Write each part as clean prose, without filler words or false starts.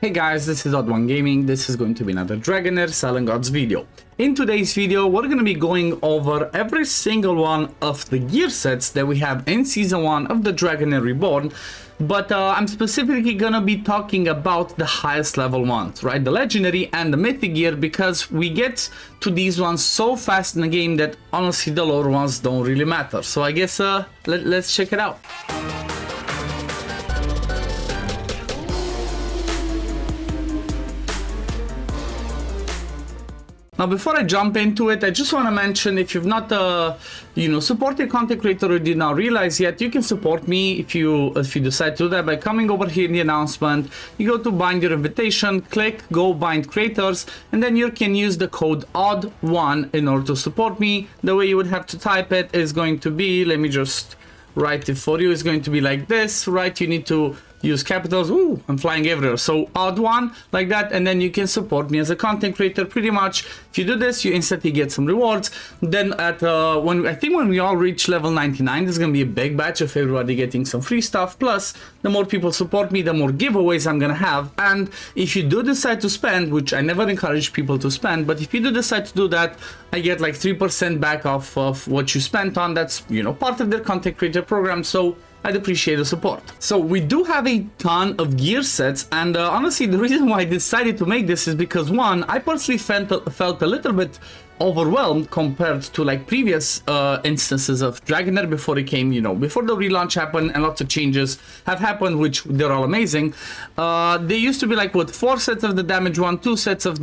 Hey guys, this is OddOneGaming. This is going to be another Dragonheir Selling Gods video. In today's video, we're going to be going over every single one of the gear sets that we have in Season 1 of the Dragonheir Reborn. But I'm specifically going to be talking about the highest level ones, right? The Legendary and the Mythic gear, because we get to these ones so fast in the game that honestly the lower ones don't really matter. So I guess let's check it out. Now, before I jump into it, I just want to mention, if you've not, supported content creator or did not realize yet, you can support me if you decide to do that by coming over here in the announcement. You go to bind your invitation, click go bind creators, and then you can use the code ODD1 in order to support me. The way you would have to type it is going to be, let me just write it for you, it's going to be like this, right? You need to use capitals. Ooh, I'm flying everywhere. So ODD1 like that, and then you can support me as a content creator. Pretty much, if you do this, you instantly get some rewards. Then at when we all reach level 99, there's gonna be a big batch of everybody getting some free stuff. Plus, the more people support me, the more giveaways I'm gonna have. And if you do decide to spend, which I never encourage people to spend, but if you do decide to do that, I get like 3% back off of what you spent on. That's part of their content creator program. So I'd appreciate the support. So we do have a ton of gear sets, and honestly, the reason why I decided to make this is because, one, I personally felt a little bit overwhelmed compared to like previous instances of Dragonheir before it came, before the relaunch happened and lots of changes have happened, which they're all amazing. They used to be like, what, 4 sets of the damage one, 2 sets of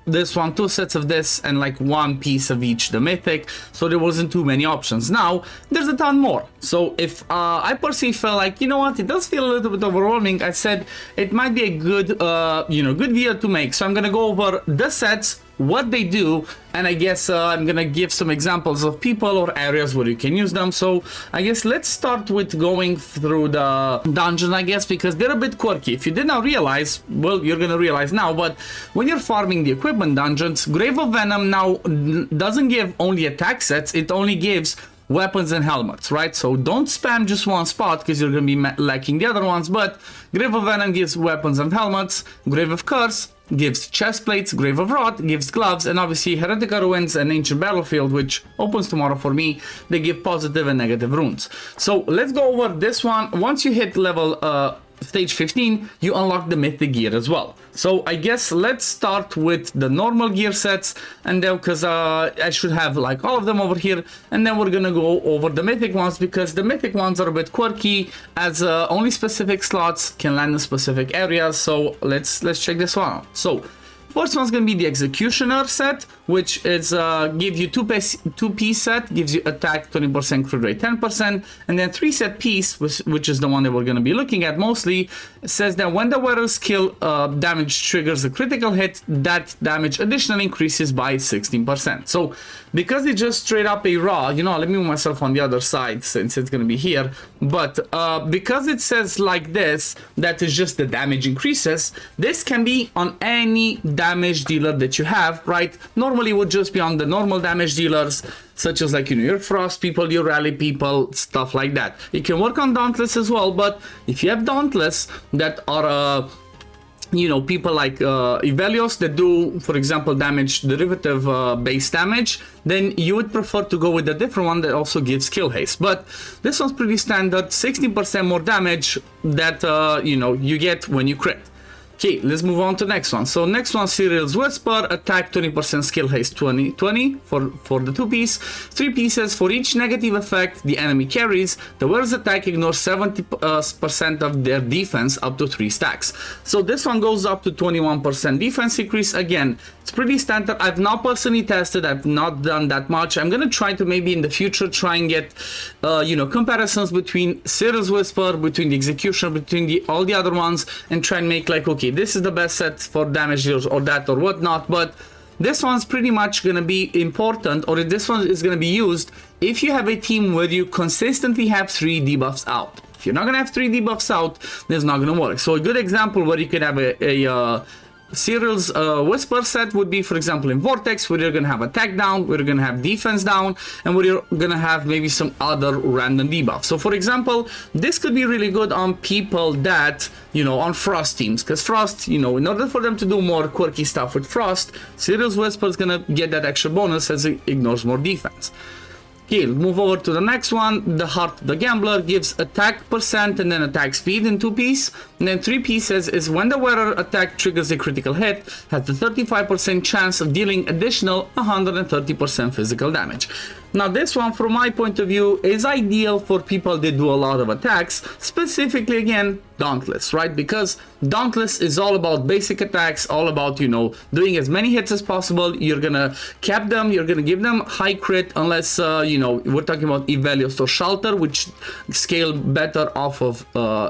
this one, 2 sets of this, and like 1 piece of each the Mythic, so there wasn't too many options. Now there's a ton more. So if I personally felt like, it does feel a little bit overwhelming, I said it might be a good good video to make. So I'm gonna go over the sets, what they do, and I guess I'm gonna give some examples of people or areas where you can use them. So I guess let's start with going through the dungeon, I guess, because they're a bit quirky. If you did not realize, well, you're gonna realize now, but when you're farming the equipment dungeons, Grave of Venom now doesn't give only attack sets, it only gives weapons and helmets, right? So don't spam just one spot because you're gonna be lacking the other ones. But Grave of Venom gives weapons and helmets, Grave of Curse gives chest plates, Grave of Rot gives gloves, and obviously Heretical Ruins and Ancient Battlefield, which opens tomorrow for me, they give positive and negative runes. So let's go over this one. Once you hit level stage 15, you unlock the Mythic gear as well. So I guess let's start with the normal gear sets, and then because I should have like all of them over here, and then we're gonna go over the Mythic ones, because the Mythic ones are a bit quirky, as only specific slots can land in specific areas. So let's check this one out. So first one's gonna be the Executioner set, which is give you 2-piece set, gives you attack 20%, crit rate 10%, and then 3-set piece, which is the one that we're gonna be looking at mostly, says that when the wearer's skill damage triggers a critical hit, that damage additionally increases by 16%. So because it's just straight up a raw, let me move myself on the other side since it's gonna be here, but because it says like this, that is just the damage increases, this can be on any damage dealer that you have, right? Normally it would just be on the normal damage dealers, such as like your Frost people, your Rally people, stuff like that. It can work on Dauntless as well, but if you have Dauntless that are people like Evelios that do, for example, damage derivative base damage, then you would prefer to go with a different one that also gives skill haste. But this one's pretty standard, 16% more damage that you get when you crit. Okay, let's move on to the next one. So next one, Cyril's Whisper, attack 20%, skill haste 20 for the 2-piece, 3 pieces for each negative effect the enemy carries. The wearer's attack ignores 70% of their defense up to 3 stacks. So this one goes up to 21% defense increase. Again, it's pretty standard. I've not personally tested, I've not done that much. I'm gonna try to maybe in the future try and get comparisons between Cyril's Whisper, between the Executioner, between all the other ones, and try and make like, okay, this is the best set for damage dealers or that or whatnot. But this one's pretty much gonna be important, or this one is gonna be used if you have a team where you consistently have 3 debuffs out. If you're not gonna have 3 debuffs out, this is not gonna work. So a good example where you can have a Cyril's Whisper set would be, for example, in Vortex, where you're going to have attack down, where you're going to have defense down, and where you're going to have maybe some other random debuff. So, for example, this could be really good on people that, you know, on Frost teams, because Frost, you know, in order for them to do more quirky stuff with Frost, Cyril's Whisper is going to get that extra bonus as it ignores more defense. Okay, move over to the next one. The Heart of the Gambler gives attack percent and then attack speed in 2-piece. And then 3 pieces is when the wearer attack triggers a critical hit, has the 35% chance of dealing additional 130% physical damage. Now this one, from my point of view, is ideal for people that do a lot of attacks, specifically again, Dauntless, right? Because Dauntless is all about basic attacks, all about, you know, doing as many hits as possible. You're gonna cap them, you're gonna give them high crit, unless, you know, we're talking about Evelios or Shelter, which scale better off of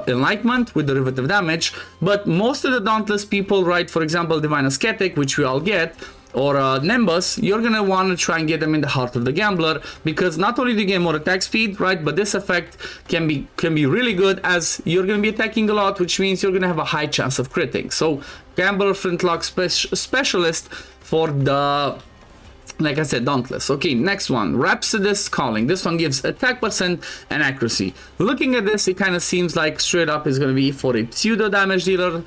Enlightenment with derivative damage. But most of the Dauntless people, right, for example, Divine Ascetic, which we all get, or Nimbus, you're gonna want to try and get them in the Heart of the Gambler, because not only do you get more attack speed, right, but this effect can be really good as you're gonna be attacking a lot, which means you're gonna have a high chance of critting. So Gambler Flintlock specialist for the, like I said, Dauntless. Okay, next one, Rhapsodist's Calling. This one gives attack percent and accuracy. Looking at this, it kind of seems like straight up is going to be for a pseudo damage dealer,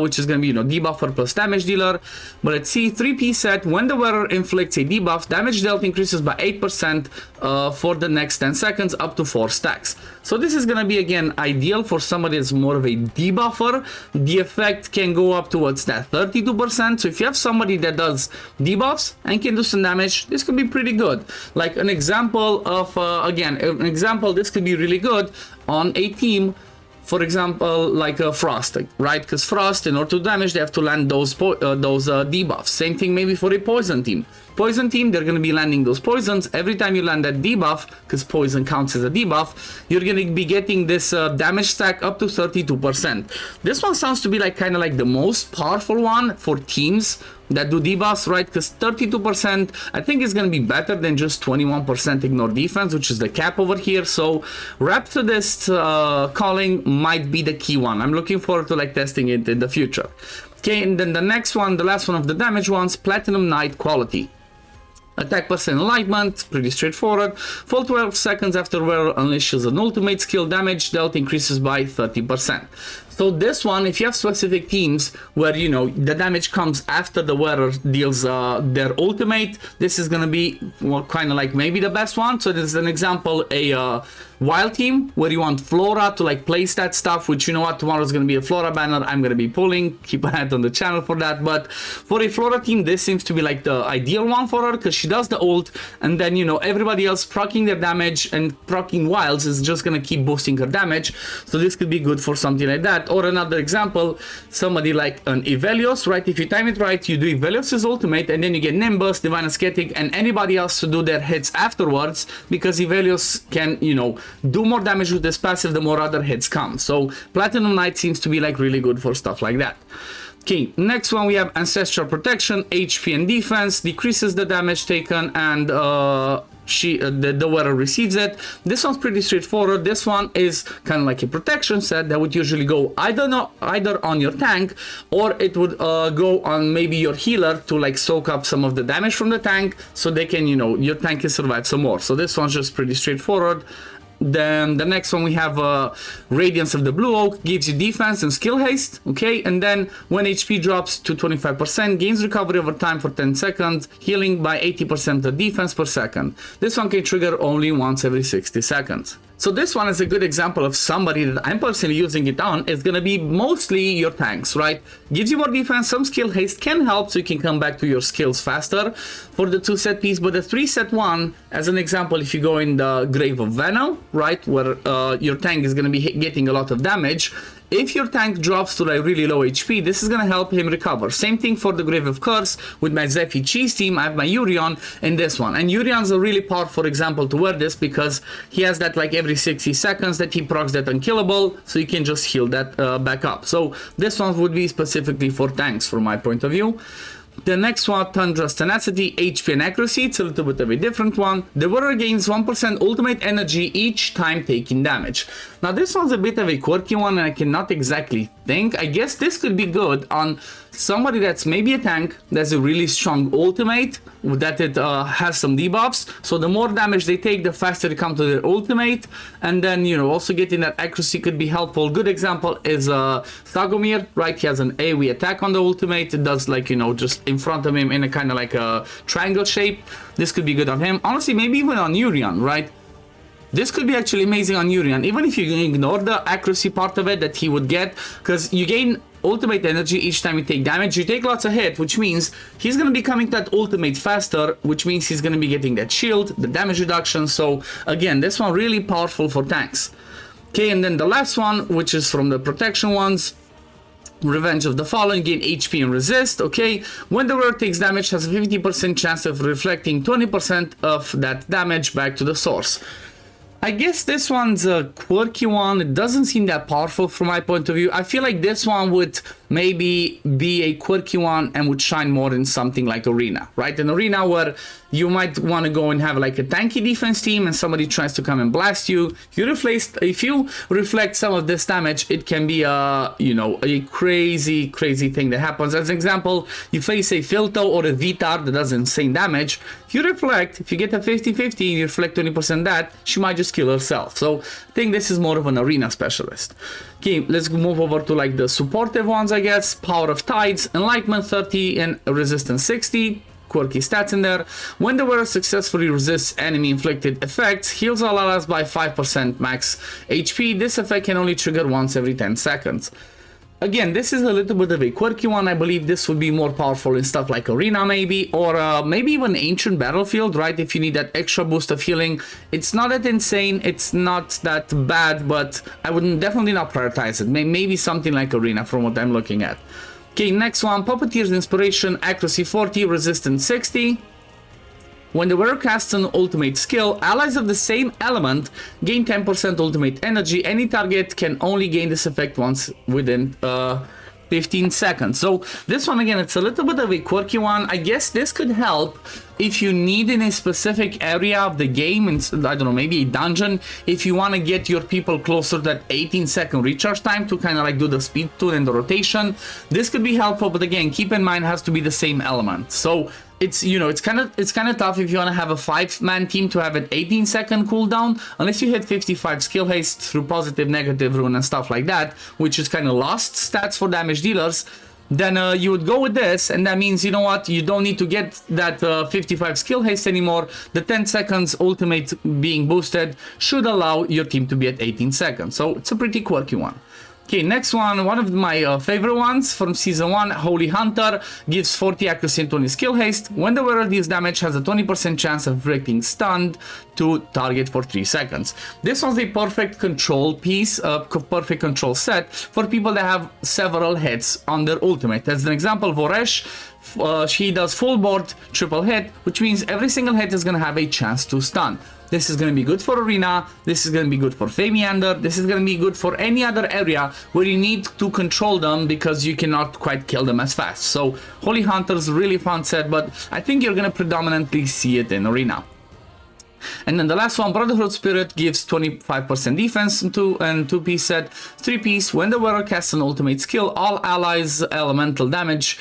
which is going to be, you know, debuffer plus damage dealer. But let's see, 3-piece set. When the wearer inflicts a debuff, damage dealt increases by 8% for the next 10 seconds, up to 4 stacks. So this is going to be, again, ideal for somebody that's more of a debuffer. The effect can go up towards that 32%. So if you have somebody that does debuffs and can do some damage, this could be pretty good. Like an example of, this could be really good on a team, for example, like Frost, right? Because Frost, in order to damage, they have to land those debuffs. Same thing maybe for a Poison team. Poison team, they're going to be landing those poisons. Every time you land that debuff, because poison counts as a debuff, you're going to be getting this damage stack up to 32%. This one sounds to be like kind of like the most powerful one for teams that do debuffs, right? Because 32%, I think, is going to be better than just 21% ignore defense, which is the cap over here. So Rhapsodist's Calling might be the key one. I'm looking forward to like testing it in the future. Okay, and then the next one, the last one of the damage ones, Platinum Knight Quality. Attack percent Enlightenment, pretty straightforward. For 12 seconds after wearer unleashes an ultimate skill, damage dealt increases by 30%. So this one, if you have specific teams where, you know, the damage comes after the wearer deals their ultimate, this is going to be, well, kind of like maybe the best one. So this is an example, a wild team where you want Flora to like place that stuff, which, you know what, tomorrow is going to be a Flora banner I'm going to be pulling. Keep an eye on the channel for that. But for a Flora team, this seems to be like the ideal one for her, because she does the ult, and then, you know, everybody else proccing their damage and proccing wilds is just going to keep boosting her damage. So this could be good for something like that. Or another example, somebody like an Evelios, right? If you time it right, you do Evelios' ultimate, and then you get Nimbus, Divine Ascetic, and anybody else to do their hits afterwards, because Evelios can, you know, do more damage with this passive the more other hits come. So Platinum Knight seems to be like really good for stuff like that. Okay, next one we have Ancestral Protection, HP and defense, decreases the damage taken, and the wearer receives it. This one's pretty straightforward. This one is kind of like a protection set that would usually go either on your tank, or it would go on maybe your healer to like soak up some of the damage from the tank, so they can, you know, your tank can survive some more. So this one's just pretty straightforward. Then the next one we have Radiance of the Blue Oak, gives you defense and skill haste, okay? And then when HP drops to 25%, gains recovery over time for 10 seconds, healing by 80% of defense per second. This one can trigger only once every 60 seconds. So this one is a good example of somebody that I'm personally using it on. It's going to be mostly your tanks, right? Gives you more defense, some skill haste can help, so you can come back to your skills faster for the 2-set piece. But the 3-set one, as an example, if you go in the Grave of Venom, right, where your tank is going to be getting a lot of damage, if your tank drops to like really low HP, this is going to help him recover. Same thing for the Grave of Curse. With my Zephy Cheese team, I have my Urion in this one. And Urion's a really powerful example to wear this, because he has that like every 60 seconds that he procs that unkillable, so you can just heal that back up. So this one would be specifically for tanks from my point of view. The next one, Tundra's Tenacity, HP and Accuracy, it's a little bit of a different one. The wearer gains 1% ultimate energy each time taking damage. Now this one's a bit of a quirky one and I cannot exactly think. I guess this could be good on somebody that's maybe a tank, that's a really strong ultimate, that it has some debuffs. So the more damage they take, the faster they come to their ultimate. And then, you know, also getting that accuracy could be helpful. Good example is Stagomir, right? He has an AoE attack on the ultimate. It does, like, you know, just in front of him in a kind of like a triangle shape. This could be good on him. Honestly, maybe even on Urian, right? This could be actually amazing on Urian, even if you ignore the accuracy part of it that he would get, because you gain ultimate energy each time you take damage. You take lots of hit, which means he's going to be coming to that ultimate faster, which means he's going to be getting that shield, the damage reduction. So again, this one really powerful for tanks. Okay, and then the last one, which is from the protection ones, Revenge of the Fallen, gain HP and resist. Okay, when the wearer takes damage, has a 50% chance of reflecting 20% of that damage back to the source. I guess this one's a quirky one. It doesn't seem that powerful from my point of view. I feel like this one would maybe be a quirky one and would shine more in something like Arena, right? An Arena where you might want to go and have like a tanky defense team and somebody tries to come and blast you. If you reflect some of this damage, it can be a, you know, a crazy thing that happens. As an example, you face a Filto or a Vitar that does insane damage. If you reflect, if you get a 50-50 and you reflect 20% that, she might just kill herself. So I think this is more of an Arena specialist. Okay, let's move over to like the supportive ones, I guess. Power of Tides, Enlightenment 30 and Resistance 60. Quirky stats in there. When the wearer successfully resists enemy inflicted effects, heals all allies by 5% max HP. This effect can only trigger once every 10 seconds. Again, this is a little bit of a quirky one. I believe this would be more powerful in stuff like Arena maybe, or maybe even Ancient Battlefield, right? If you need that extra boost of healing. It's not that insane, it's not that bad, but I would definitely not prioritize it. Maybe something like Arena from what I'm looking at. Okay, next one, Puppeteer's Inspiration, Accuracy 40, Resistance 60. When the wearer casts an ultimate skill, allies of the same element gain 10% ultimate energy. Any target can only gain this effect once within 15 seconds. So this one, again, it's a little bit of a quirky one. I guess this could help if you need in a specific area of the game, and I don't know, maybe a dungeon, if you want to get your people closer to that 18-second recharge time to kind of like do the speed tune and the rotation. This could be helpful, but again, keep in mind it has to be the same element. So it's, you know, it's kind of tough if you want to have a 5-man team to have an 18-second cooldown, unless you hit 55 skill haste through positive, negative rune and stuff like that, which is kind of lost stats for damage dealers. Then you would go with this, and that means, you know what, you don't need to get that 55 skill haste anymore. The 10 seconds ultimate being boosted should allow your team to be at 18 seconds. So it's a pretty quirky one. Okay, next one of my favorite ones from Season 1, Holy Hunter, gives 40 accuracy and 20 skill haste. When the wearer deals damage, has a 20% chance of breaking stunned to target for 3 seconds. This one's a perfect control piece, perfect control set for people that have several hits on their ultimate. As an example, Voresh, she does full board triple hit, which means every single hit is going to have a chance to stun. This is going to be good for Arena, this is going to be good for Famiander, this is going to be good for any other area where you need to control them because you cannot quite kill them as fast. So Holy Hunter's a really fun set, but I think you're going to predominantly see it in Arena. And then the last one, Brotherhood Spirit, gives 25% defense and 2-piece set. 3-piece, when the wearer casts an ultimate skill, all allies' elemental damage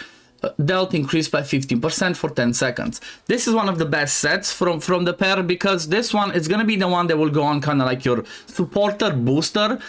dealt increased by 15% for 10 seconds. This is one of the best sets from the pair, because this one is going to be the one that will go on kind of like your supporter booster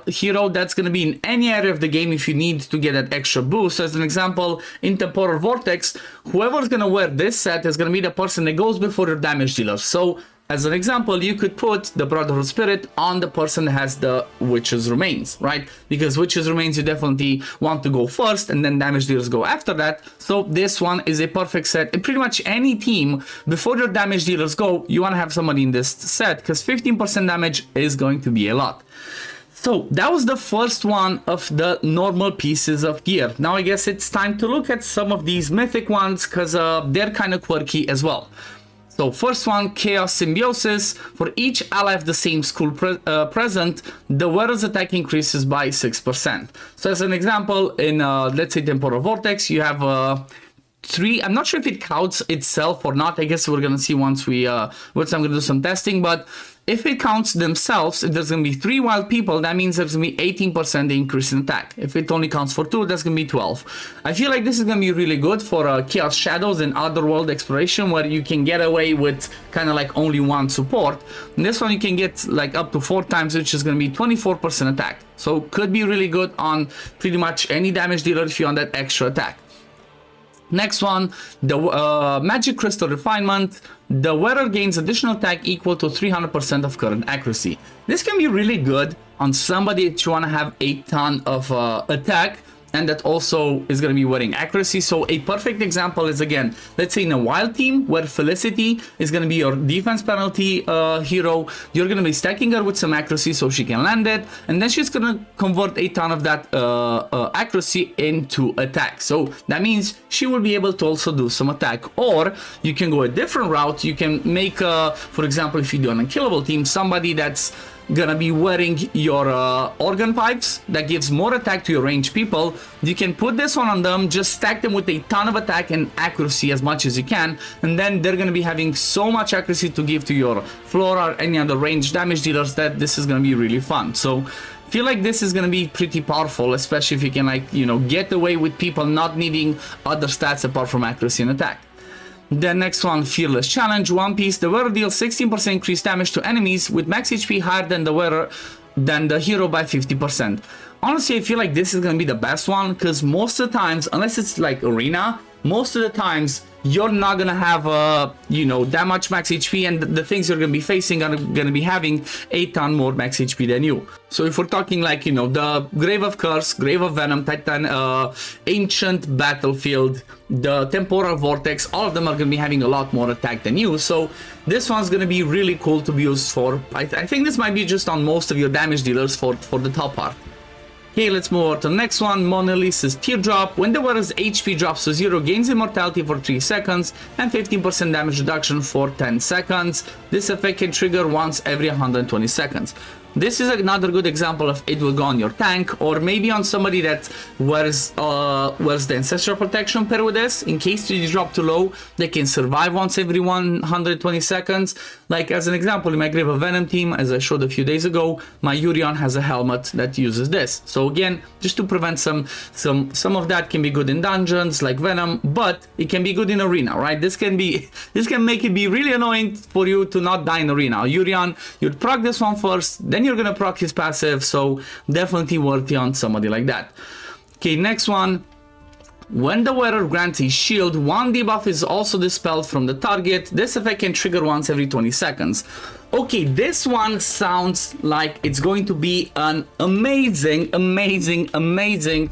hero that's going to be in any area of the game if you need to get that extra boost. So as an example, in Temporal Vortex, whoever's going to wear this set is going to be the person that goes before your damage dealer. So as an example, you could put the Brotherhood Spirit on the person that has the Witch's Remains, right? Because Witch's Remains, you definitely want to go first, and then damage dealers go after that. So this one is a perfect set. In pretty much any team, before your damage dealers go, you want to have somebody in this set, because 15% damage is going to be a lot. So that was the first one of the normal pieces of gear. Now I guess it's time to look at some of these mythic ones, because they're kind of quirky as well. So first one, Chaos Symbiosis. For each ally of the same school present, the wearer's attack increases by 6%. So as an example, in let's say Temporal Vortex, you have 3. I'm not sure if it counts itself or not. I guess we're gonna see once I'm gonna do some testing. But if it counts themselves, if there's gonna be 3 wild people, that means there's gonna be 18% increase in attack. If it only counts for 2, that's gonna be 12. I feel like this is gonna be really good for Chaos Shadows and Otherworld exploration, where you can get away with kind of like only 1 support. And this one you can get like up to 4 times, which is gonna be 24% attack. So could be really good on pretty much any damage dealer if you want that extra attack. Next one, the Magic Crystal Refinement. The wearer gains additional attack equal to 300% of current accuracy. This can be really good on somebody that you want to have a ton of attack, and that also is going to be wearing accuracy. So a perfect example is, again, let's say in a wild team where Felicity is going to be your defense penalty hero. You're going to be stacking her with some accuracy so she can land it, and then she's going to convert a ton of that accuracy into attack. So that means she will be able to also do some attack. Or you can go a different route. You can make, for example, if you do an unkillable team, somebody that's gonna be wearing your organ pipes that gives more attack to your ranged people. You can put this one on them, just stack them with a ton of attack and accuracy as much as you can, and then they're gonna be having so much accuracy to give to your Flora or any other ranged damage dealers that this is gonna be really fun. So I feel like this is gonna be pretty powerful, especially if you can, like, you know, get away with people not needing other stats apart from accuracy and attack. The next one, Fearless Challenge. One piece, the wearer deals 16% increased damage to enemies with max HP higher than the hero by 50%. Honestly, I feel like this is gonna be the best one, because most of the times, unless it's like arena, most of the times you're not gonna have you know, that much max HP, and the things you're gonna be facing are gonna be having a ton more max HP than you. So if we're talking like, you know, the Grave of Curse, Grave of Venom, Titan, Ancient Battlefield, the Temporal Vortex, all of them are gonna be having a lot more attack than you. So this one's gonna be really cool to be used for. I think this might be just on most of your damage dealers for the top part. Okay, let's move on to the next one, Mona Lisa's Teardrop. When the wearer's HP drops to 0, gains immortality for 3 seconds and 15% damage reduction for 10 seconds. This effect can trigger once every 120 seconds. This is another good example of it will go on your tank, or maybe on somebody that wears the Ancestral Protection pair with this. In case you drop too low, they can survive once every 120 seconds. Like as an example, in my Grave of Venom team, as I showed a few days ago, my Yurion has a helmet that uses this. So again, just to prevent some of that can be good in dungeons like Venom, but it can be good in arena, right? This can make it be really annoying for you to not die in arena. Yurion, you'd proc this one first, then you're gonna proc his passive, so definitely worthy on somebody like that. Okay, next one. When the wearer grants a shield, one debuff is also dispelled from the target. This effect can trigger once every 20 seconds. Okay, this one sounds like it's going to be an amazing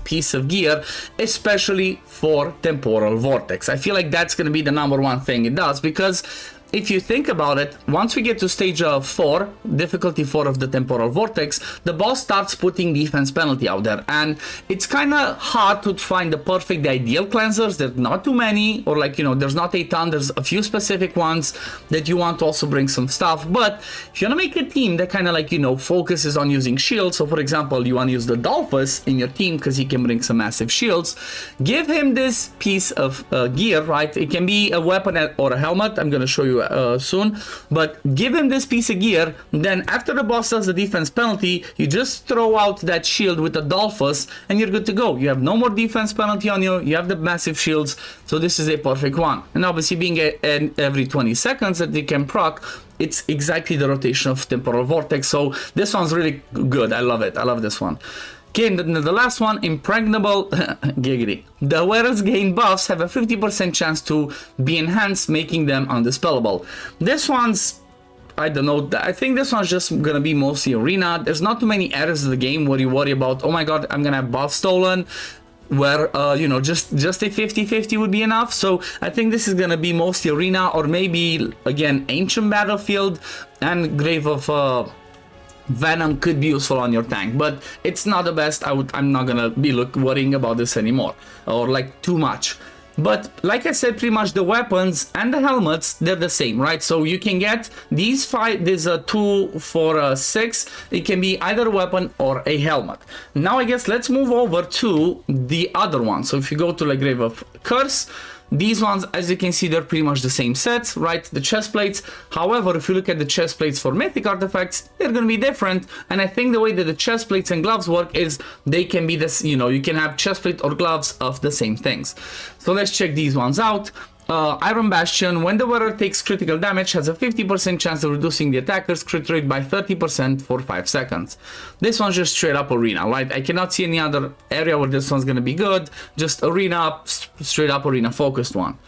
piece of gear, especially for Temporal Vortex. I feel like that's going to be the #1 thing it does, because if you think about it, once we get to stage 4, difficulty 4 of the Temporal Vortex, the boss starts putting defense penalty out there, and it's kind of hard to find the perfect, the ideal cleansers. There's not too many, or like, you know, there's not a ton. There's a few specific ones that you want to also bring some stuff. But if you want to make a team that kind of like, you know, focuses on using shields, so for example, you want to use the Dolphus in your team because he can bring some massive shields, give him this piece of gear, right? It can be a weapon or a helmet. I'm going to show you soon, but give him this piece of gear. Then after the boss does the defense penalty, you just throw out that shield with the Dolphus and you're good to go. You have no more defense penalty on you. You have the massive shields, so this is a perfect one. And obviously being every 20 seconds that they can proc, it's exactly the rotation of Temporal Vortex, so this one's really good. I love it. I love this one. Okay, and the last one, Impregnable Giggity. The wearers gain buffs have a 50% chance to be enhanced, making them undispellable. This one's, I don't know, I think this one's just gonna be mostly arena. There's not too many areas of the game where you worry about, oh my god, I'm gonna have buff stolen, where you know, just a 50-50 would be enough. So I think this is gonna be mostly arena, or maybe again Ancient Battlefield and Grave of Venom could be useful on your tank, but it's not the best. I'm not gonna be worrying about this anymore, or like too much. But like I said, pretty much the weapons and the helmets, they're the same, right? So you can get these 5, there's a 2 for 6. It can be either a weapon or a helmet. Now I guess let's move over to the other one. So if you go to like Grave of Curse, These ones, as you can see, they're pretty much the same sets, right? The chest plates. However, if you look at the chest plates for Mythic artifacts, they're going to be different. And I think the way that the chest plates and gloves work is they can be this, you know, you can have chest plate or gloves of the same things. So let's check these ones out. Iron Bastion, when the wearer takes critical damage, has a 50% chance of reducing the attacker's crit rate by 30% for 5 seconds. This one's just straight up arena, right? I cannot see any other area where this one's gonna be good. Just arena, straight up arena focused one.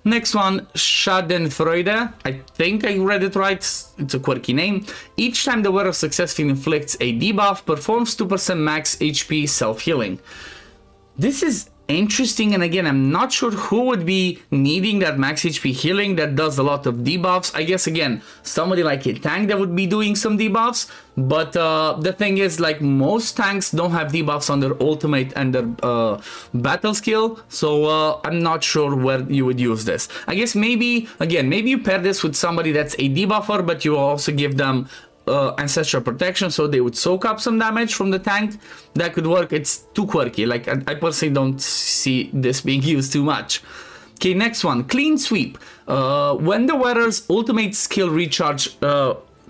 Next one, Schadenfreude. I think I read it right. It's a quirky name. Each time the wearer successfully inflicts a debuff, performs 2% max HP self-healing. This is interesting, and again, I'm not sure who would be needing that max HP healing that does a lot of debuffs. I guess, again, somebody like a tank that would be doing some debuffs, but the thing is, like, most tanks don't have debuffs on their ultimate and their battle skill, so I'm not sure where you would use this. I guess maybe, again, maybe you pair this with somebody that's a debuffer, but you also give them ancestral protection, so they would soak up some damage from the tank. That could work. It's too quirky. Like, I personally don't see this being used too much. Okay, next one, Clean Sweep. When the wearer's ultimate skill recharge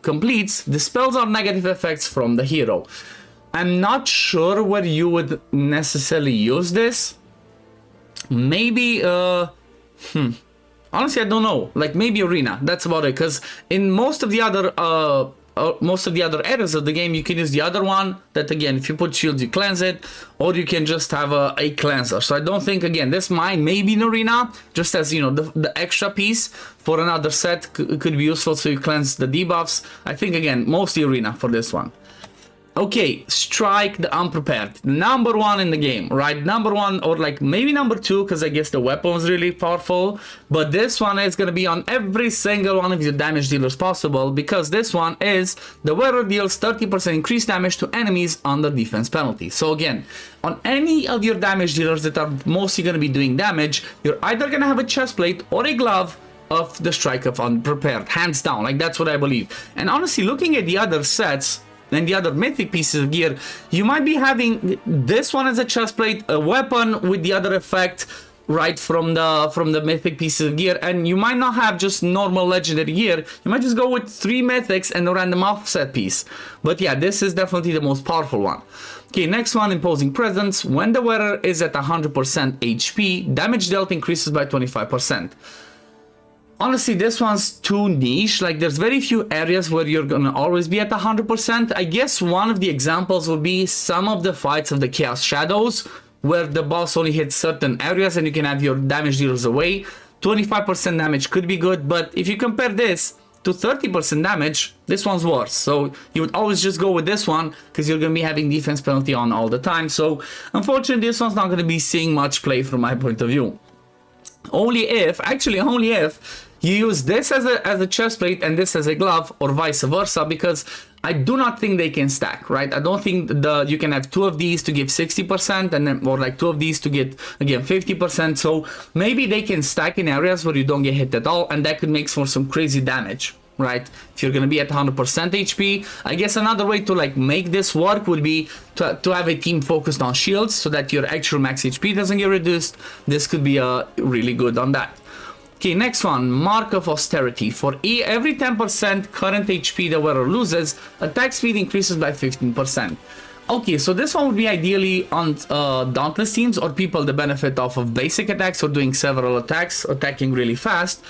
completes, dispels all negative effects from the hero. I'm not sure where you would necessarily use this. Maybe honestly, I don't know. Like, maybe arena. That's about it. Because in most of the other areas of the game, you can use the other one. That, again, if you put shields, you cleanse it, or you can just have a cleanser. So I don't think, again, this might maybe in arena, just as, you know, the extra piece for another set could be useful. So you cleanse the debuffs. I think, again, mostly arena for this one. Okay, Strike the Unprepared. Number one in the game, right? Number one, or like maybe number two, because I guess the weapon is really powerful. But this one is going to be on every single one of your damage dealers possible, because this one is the wearer deals 30% increased damage to enemies under defense penalty. So again, on any of your damage dealers that are mostly going to be doing damage, you're either going to have a chest plate or a glove of the Strike of Unprepared, hands down. Like, that's what I believe. And honestly, looking at the other sets and the other mythic pieces of gear, you might be having this one as a chest plate, a weapon with the other effect, right, from the mythic pieces of gear, and you might not have just normal legendary gear. You might just go with 3 mythics and a random offset piece. But yeah, this is definitely the most powerful one. Okay, next one, Imposing Presence. When the wearer is at 100% HP, damage dealt increases by 25%. Honestly, this one's too niche. Like, there's very few areas where you're gonna always be at 100%. I guess one of the examples would be some of the fights of the Chaos Shadows, where the boss only hits certain areas and you can have your damage dealers away. 25% damage could be good, but if you compare this to 30% damage, this one's worse. So you would always just go with this one, because you're gonna be having defense penalty on all the time. So unfortunately, this one's not gonna be seeing much play from my point of view. Only if you use this as a chest plate and this as a glove, or vice versa, because I do not think they can stack, right? I don't think you can have 2 of these to give 60%, and then, or like 2 of these to get, again, 50%. So maybe they can stack in areas where you don't get hit at all, and that could make for some crazy damage, right? If you're gonna be at 100% HP, I guess another way to like make this work would be to have a team focused on shields, so that your actual max HP doesn't get reduced. This could be really good on that. Okay, next one, Mark of Austerity. For every 10% current HP the wearer loses, attack speed increases by 15%. Okay, so this one would be ideally on Dauntless teams, or people that benefit off of basic attacks or doing several attacks, attacking really fast.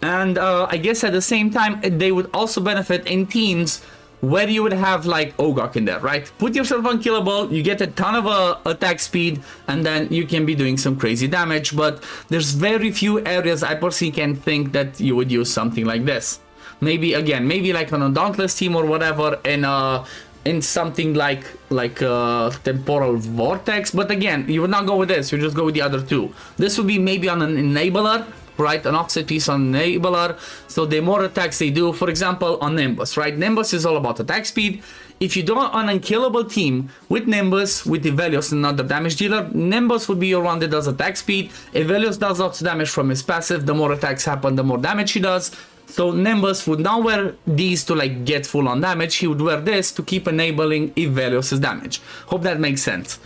And I guess at the same time, they would also benefit in teams where you would have like Ogok in there, right? Put yourself unkillable, you get a ton of attack speed, and then you can be doing some crazy damage. But there's very few areas I personally can think that you would use something like this. Maybe, again, maybe like on a Dauntless team or whatever, in something like Temporal Vortex. But again, you would not go with this, you just go with the other two. This would be maybe on an Enabler, right? An offset piece on Enabler. So the more attacks they do, for example, on Nimbus, right? Nimbus is all about attack speed. If you do an unkillable team with Nimbus, with Evelios, another damage dealer, Nimbus would be your one that does attack speed. Evelios does lots of damage from his passive. The more attacks happen, the more damage he does. So Nimbus would not wear these to like get full on damage. He would wear this to keep enabling Evelios' damage. Hope that makes sense.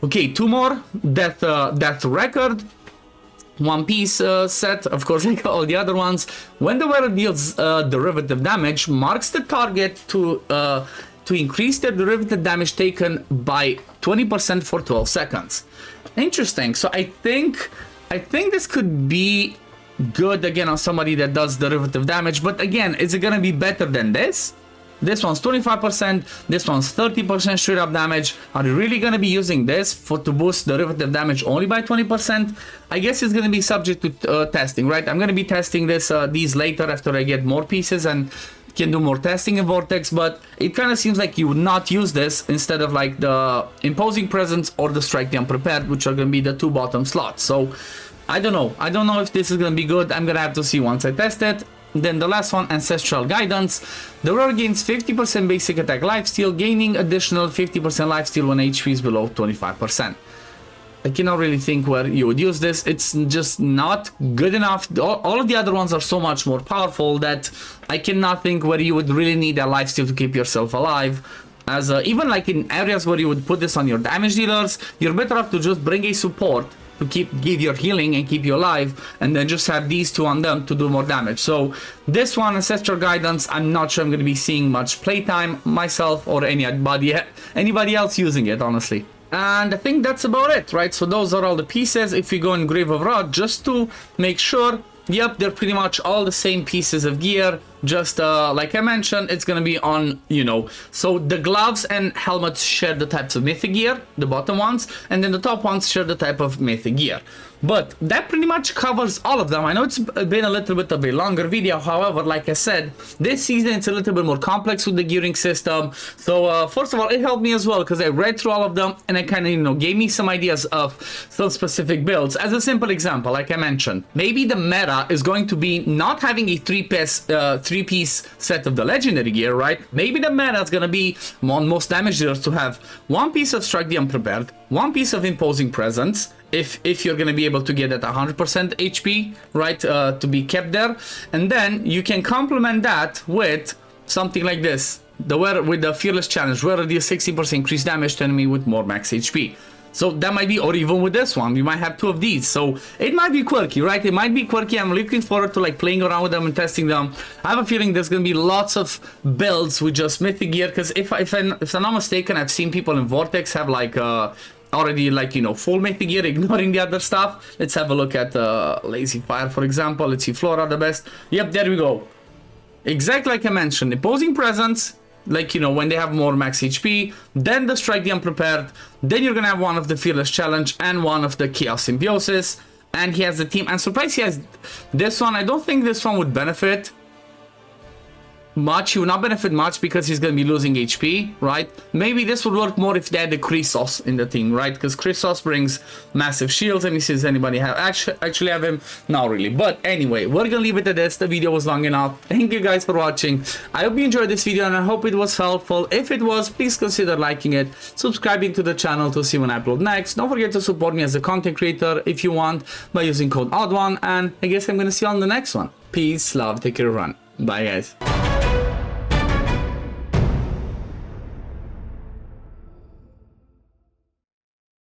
Okay, 2 more. Death Record. One Piece set, of course, like all the other ones. When the wearer deals derivative damage, marks the target to increase their derivative damage taken by 20% for 12 seconds. Interesting. So I think this could be good again on somebody that does derivative damage, but again, is it gonna be better than this? This one's 25%, this one's 30% straight up damage. Are you really gonna be using this to boost derivative damage only by 20%? I guess it's gonna be subject to testing, right? I'm gonna be testing these later after I get more pieces and can do more testing in Vortex, but it kind of seems like you would not use this instead of like the Imposing Presence or the Strike the Unprepared, which are gonna be the two bottom slots. So I don't know if this is gonna be good. I'm gonna have to see once I test it. Then the last one, Ancestral Guidance. The wearer gains 50% basic attack lifesteal, gaining additional 50% lifesteal when HP is below 25%. I cannot really think where you would use this. It's just not good enough. All of the other ones are so much more powerful that I cannot think where you would really need a lifesteal to keep yourself alive. As even like in areas where you would put this on your damage dealers, you're better off to just bring a support to give your healing and keep you alive, and then just have these two on them to do more damage. So this one, Ancestral Guidance, I'm not sure I'm going to be seeing much playtime myself or anybody else using it, honestly. And I think that's about it, right? So those are all the pieces. If we go in Grave of Wrath, just to make sure, yep, they're pretty much all the same pieces of gear. Just like I mentioned, it's gonna be on, so the gloves and helmets share the types of Mythic gear, the bottom ones, and then the top ones share the type of Mythic gear. But that pretty much covers all of them. I know it's been a little bit of a longer video, however, like I said, this season it's a little bit more complex with the gearing system. So first of all, it helped me as well because I read through all of them and it kind of, gave me some ideas of some specific builds. As a simple example, like I mentioned, maybe the meta is going to be not having a three-piece set of the legendary gear, right? Maybe the meta is going to be on most damage dealers to have one piece of Strike the Unprepared, one piece of Imposing Presence, if you're going to be able to get at 100% HP, right, to be kept there. And then you can complement that with something like this, with the Fearless Challenge, where deals 60% increased damage to enemy with more max HP. So that might be, or even with this one, you might have two of these. So it might be quirky, right? It might be quirky. I'm looking forward to like playing around with them and testing them. I have a feeling there's going to be lots of builds with just Mythic gear, because if I'm not mistaken, I've seen people in Vortex have like already like, full Mythic gear, ignoring the other stuff. Let's have a look at Lazy Fire, for example. Let's see, Flora the best. Yep, there we go. Exactly like I mentioned, Imposing Presence, like, when they have more max HP, then the Strike the Unprepared, then you're gonna have one of the Fearless Challenge and one of the Chaos Symbiosis, and he has the team. I'm surprised he has this one. I don't think this one would benefit much. He would not benefit much because he's going to be losing HP, right? Maybe this would work more if they had the Chrysos in the team, right? Because Chrysos brings massive shields. Let me see, does anybody have actually have him? Not really. But anyway, we're gonna leave it at this. The video was long enough. Thank you guys for watching. I hope you enjoyed this video and I hope it was helpful. If it was, please consider liking it, subscribing to the channel to see when I upload next. Don't forget to support me as a content creator if you want by using code OddOne, and I guess I'm gonna see you on the next one. Peace, love, take care, run. Bye guys.